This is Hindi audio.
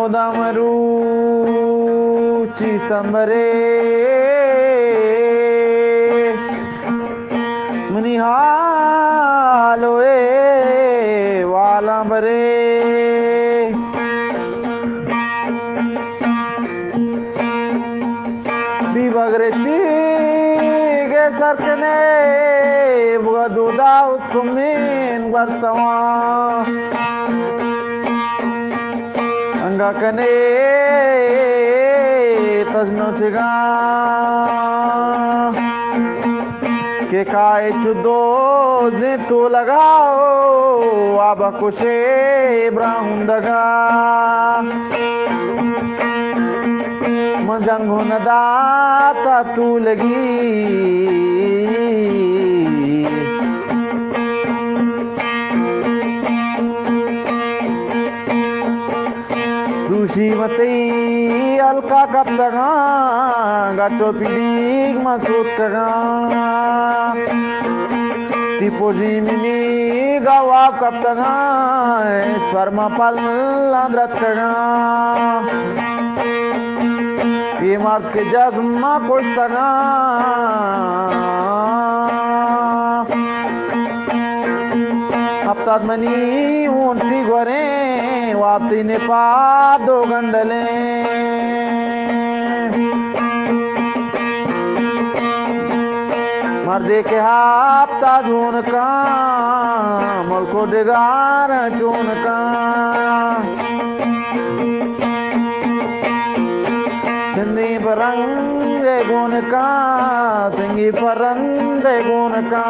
मोदमरुचि संबरे मुनिहालोए वालंबरे बिबगरेती के सरकने बुगदुदा उसकुमिन बरसवा अंगकने तजनो सिगा के काय चुदो ने तो लगाओ अब कुशे ब्राहुंदगा मंजंगो नदाता तू लगी दूषीमती अलका कब तगा गाटो पीड़ीग मसूद तगा टिपोजी मिनी गवा कब तगा स्वर्मा पल लांद्रत तगा ये मार्ग के जज्मा कुछ तगा अब तक मनी ऊंटी गोरे वापसी ने पाप दो गंडले मर्दे के हाथा धून का मुल्को डिगार चून का सिंधी परंगे गुण का सिंगी परंदे गुण का